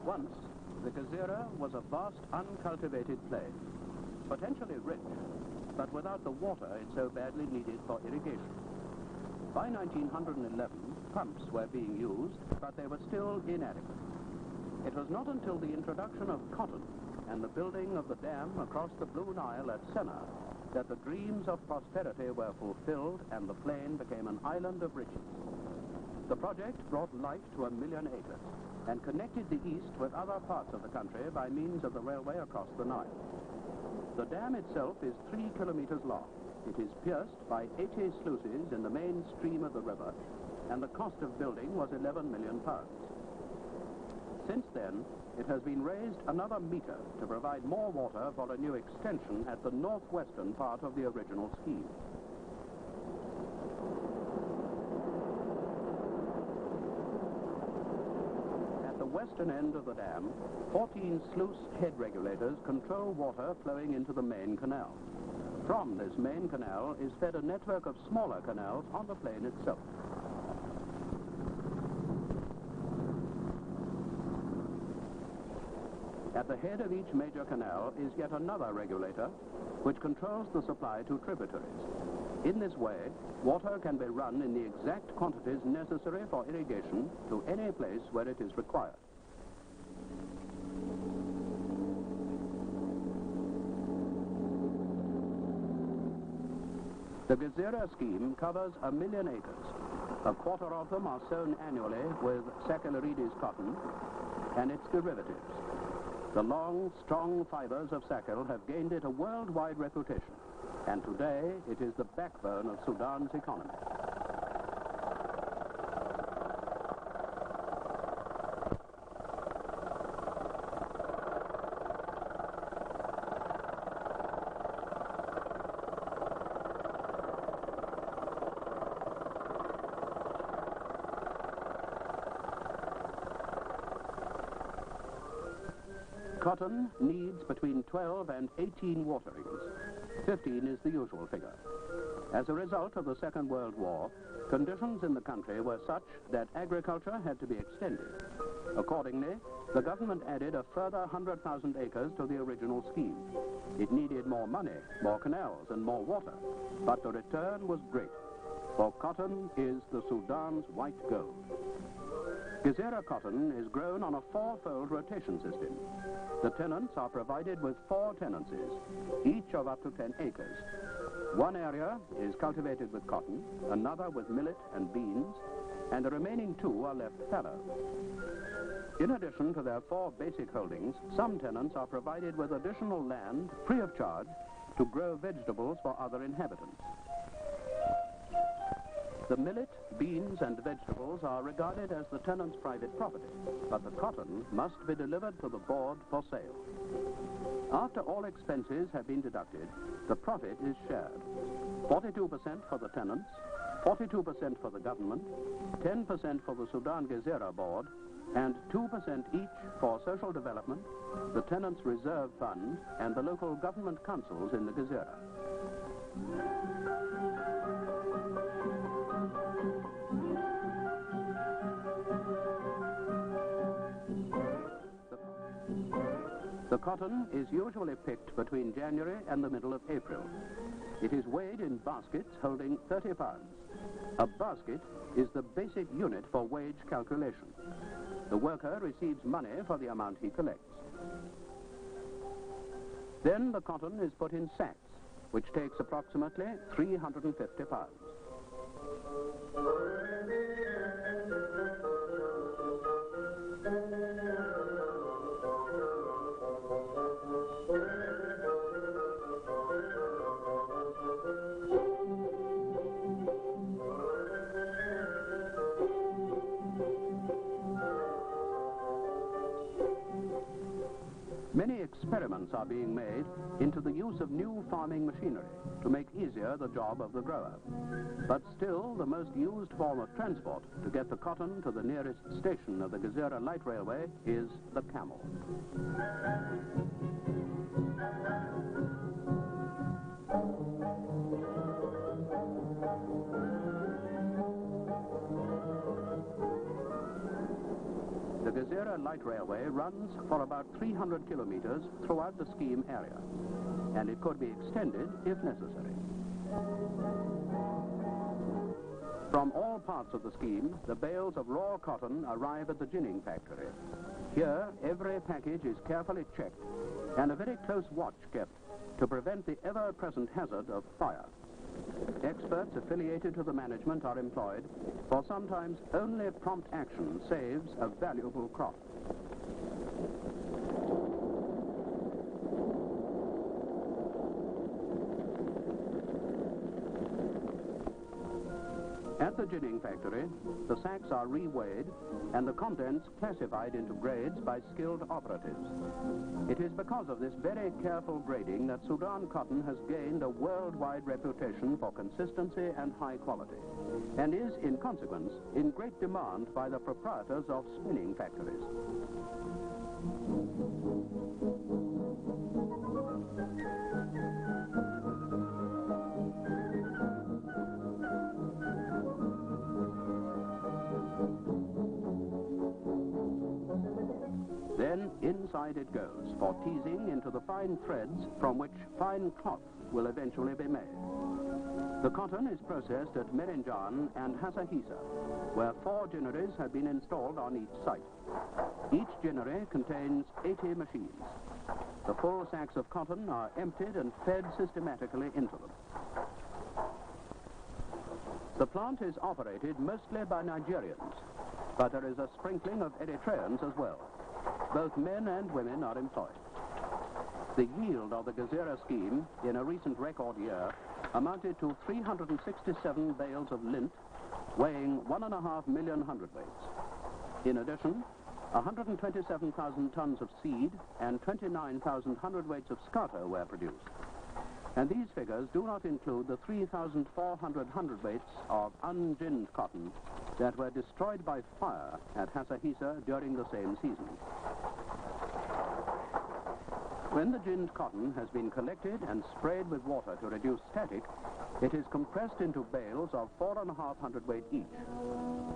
Once, the Gezira was a vast uncultivated plain, potentially rich, but without the water it so badly needed for irrigation. By 1911, pumps were being used, but they were still inadequate. It was not until the introduction of cotton and the building of the dam across the Blue Nile at Senna that the dreams of prosperity were fulfilled and the plain became an island of riches. The project brought life to 1 million acres and connected the east with other parts of the country by means of the railway across the Nile. The dam itself is 3 kilometers long. It is pierced by 80 sluices in the main stream of the river, and the cost of building was 11 million pounds. Since then, it has been raised another meter to provide more water for a new extension at the northwestern part of the original scheme. At the western end of the dam, 14 sluice head regulators control water flowing into the main canal. From this main canal is fed a network of smaller canals on the plain itself. At the head of each major canal is yet another regulator which controls the supply to tributaries. In this way, water can be run in the exact quantities necessary for irrigation to any place where it is required. The Gezira scheme covers 1 million acres. A quarter of them are sown annually with Saccharomyces cotton and its derivatives. The long, strong fibers of Sacchar have gained it a worldwide reputation, and today it is the backbone of Sudan's economy. Cotton needs between 12 and 18 waterings. 15 is the usual figure. As a result of the Second World War, conditions in the country were such that agriculture had to be extended. Accordingly, the government added a further 100,000 acres to the original scheme. It needed more money, more canals, and more water, but the return was great, for cotton is the Sudan's white gold. Gezira cotton is grown on a 4-fold rotation system. The tenants are provided with 4 tenancies, each of up to 10 acres. One area is cultivated with cotton, another with millet and beans, and the remaining 2 are left fallow. In addition to their 4 basic holdings, some tenants are provided with additional land, free of charge, to grow vegetables for other inhabitants. The millet, beans, and vegetables are regarded as the tenant's private property, but the cotton must be delivered to the board for sale. After all expenses have been deducted, the profit is shared. 42% for the tenants, 42% for the government, 10% for the Sudan Gezira Board, and 2% each for social development, the tenants' reserve fund, and the local government councils in the Gezira. The cotton is usually picked between January and the middle of April. It is weighed in baskets holding 30 pounds. A basket is the basic unit for wage calculation. The worker receives money for the amount he collects. Then the cotton is put in sacks, which takes approximately 350 pounds. Many experiments are being made into the use of new farming machinery to make easier the job of the grower. But still, the most used form of transport to get the cotton to the nearest station of the Gezira Light Railway is the camel. The Gezira Light Railway runs for about 300 kilometers throughout the scheme area, and it could be extended if necessary. From all parts of the scheme, the bales of raw cotton arrive at the ginning factory. Here, every package is carefully checked and a very close watch kept to prevent the ever-present hazard of fire. Experts affiliated to the management are employed, for sometimes only prompt action saves a valuable crop. At the ginning factory, the sacks are reweighed and the contents classified into grades by skilled operatives. It is because of this very careful grading that Sudan cotton has gained a worldwide reputation for consistency and high quality, and is, in consequence, in great demand by the proprietors of spinning factories. Then inside it goes for teasing into the fine threads from which fine cloth will eventually be made. The cotton is processed at Merinjan and Hasahisa, where 4 ginneries have been installed on each site. Each ginnery contains 80 machines. The full sacks of cotton are emptied and fed systematically into them. The plant is operated mostly by Nigerians, but there is a sprinkling of Eritreans as well. Both men and women are employed. The yield of the Gezira scheme in a recent record year amounted to 367 bales of lint, weighing 1.5 million hundredweights. In addition, 127,000 tons of seed and 29,000 hundredweights of scatter were produced. And these figures do not include the 3,400 hundredweights of unginned cotton that were destroyed by fire at Hasahisa during the same season. When the ginned cotton has been collected and sprayed with water to reduce static, it is compressed into bales of 4.5 hundredweight each.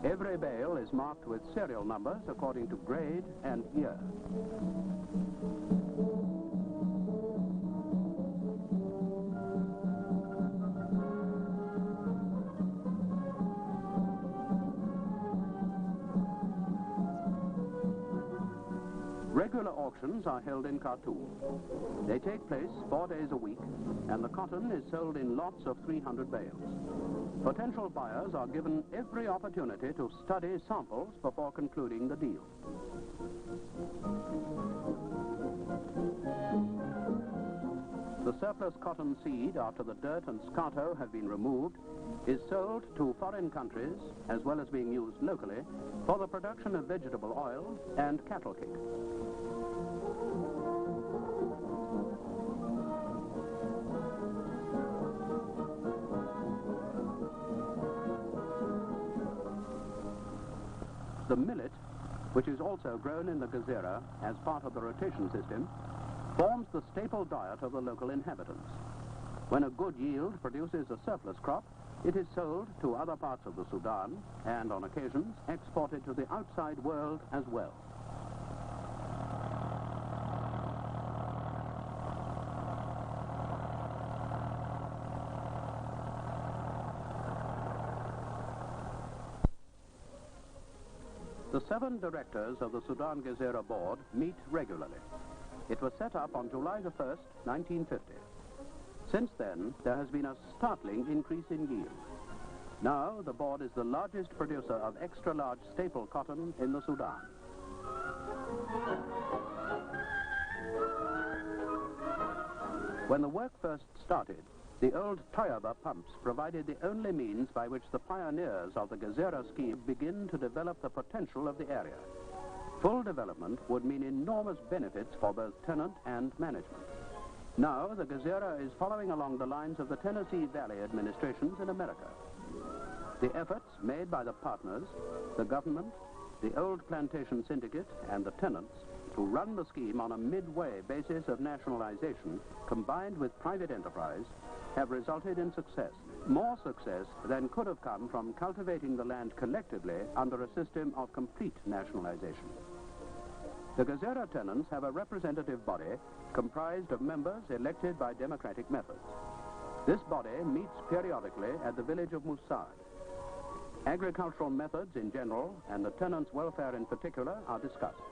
Every bale is marked with serial numbers according to grade and year. Regular auctions are held in Khartoum. They take place 4 days a week, and the cotton is sold in lots of 300 bales. Potential buyers are given every opportunity to study samples before concluding the deal. The surplus cotton seed, after the dirt and scato have been removed, is sold to foreign countries, as well as being used locally, for the production of vegetable oil and cattle cake. The millet, which is also grown in the Gezira as part of the rotation system, forms the staple diet of the local inhabitants. When a good yield produces a surplus crop, it is sold to other parts of the Sudan and, on occasions, exported to the outside world as well. The 7 directors of the Sudan Gezira Board meet regularly. It was set up on July the 1st, 1950. Since then, there has been a startling increase in yield. Now, the board is the largest producer of extra-large staple cotton in the Sudan. When the work first started, the old Toyaba pumps provided the only means by which the pioneers of the Gezira scheme begin to develop the potential of the area. Full development would mean enormous benefits for both tenant and management. Now, the Gezira is following along the lines of the Tennessee Valley administrations in America. The efforts made by the partners, the government, the old plantation syndicate, and the tenants to run the scheme on a midway basis of nationalization, combined with private enterprise, have resulted in success. More success than could have come from cultivating the land collectively under a system of complete nationalization. The Gezira tenants have a representative body comprised of members elected by democratic methods. This body meets periodically at the village of Musad. Agricultural methods in general and the tenants' welfare in particular are discussed.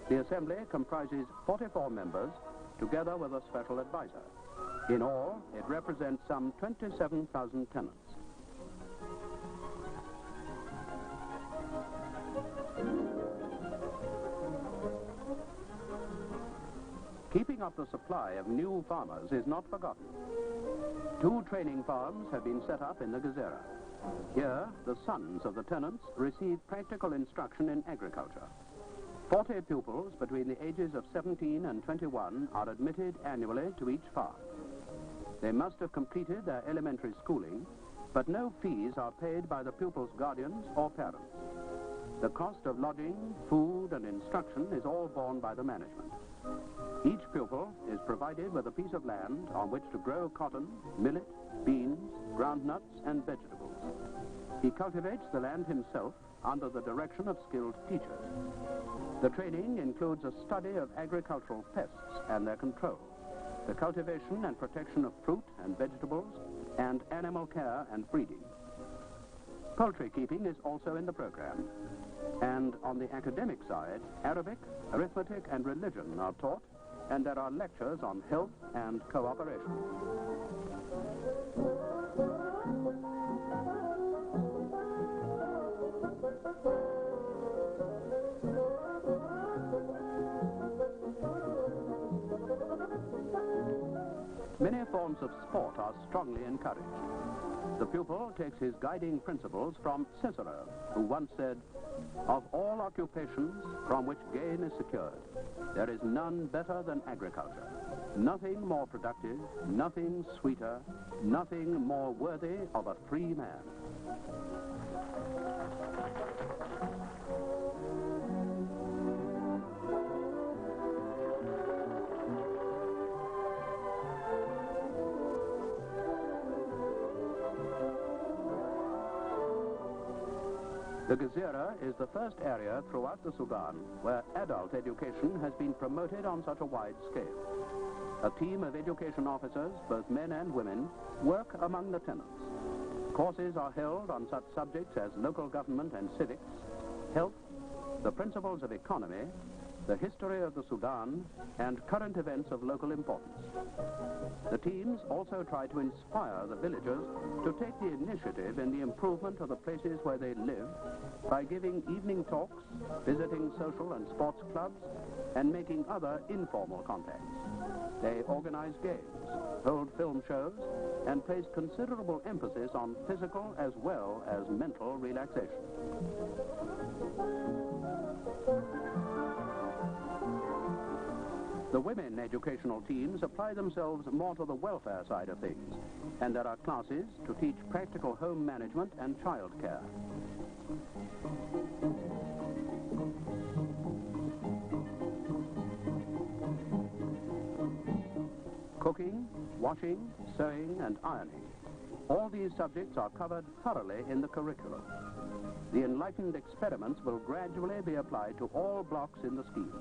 The assembly comprises 44 members together with a special advisor. In all, it represents some 27,000 tenants. Keeping up the supply of new farmers is not forgotten. 2 training farms have been set up in the Gezira. Here, the sons of the tenants receive practical instruction in agriculture. 40 pupils between the ages of 17 and 21 are admitted annually to each farm. They must have completed their elementary schooling, but no fees are paid by the pupils' guardians or parents. The cost of lodging, food, and instruction is all borne by the management. Each pupil is provided with a piece of land on which to grow cotton, millet, beans, groundnuts, and vegetables. He cultivates the land himself under the direction of skilled teachers. The training includes a study of agricultural pests and their control, the cultivation and protection of fruit and vegetables, and animal care and breeding. Poultry keeping is also in the program. And on the academic side, Arabic, arithmetic, and religion are taught, and there are lectures on health and cooperation. Many forms of sport are strongly encouraged. The pupil takes his guiding principles from Cicero, who once said, "Of all occupations from which gain is secured, there is none better than agriculture. Nothing more productive, nothing sweeter, nothing more worthy of a free man." The Gezira is the first area throughout the Sudan where adult education has been promoted on such a wide scale. A team of education officers, both men and women, work among the tenants. Courses are held on such subjects as local government and civics, health, the principles of economy, the history of the Sudan, and current events of local importance. The teams also try to inspire the villagers to take the initiative in the improvement of the places where they live by giving evening talks, visiting social and sports clubs, and making other informal contacts. They organize games, hold film shows, and place considerable emphasis on physical as well as mental relaxation. The women educational teams apply themselves more to the welfare side of things, and there are classes to teach practical home management and child care. Cooking, washing, sewing, and ironing. All these subjects are covered thoroughly in the curriculum. The enlightened experiments will gradually be applied to all blocks in the scheme.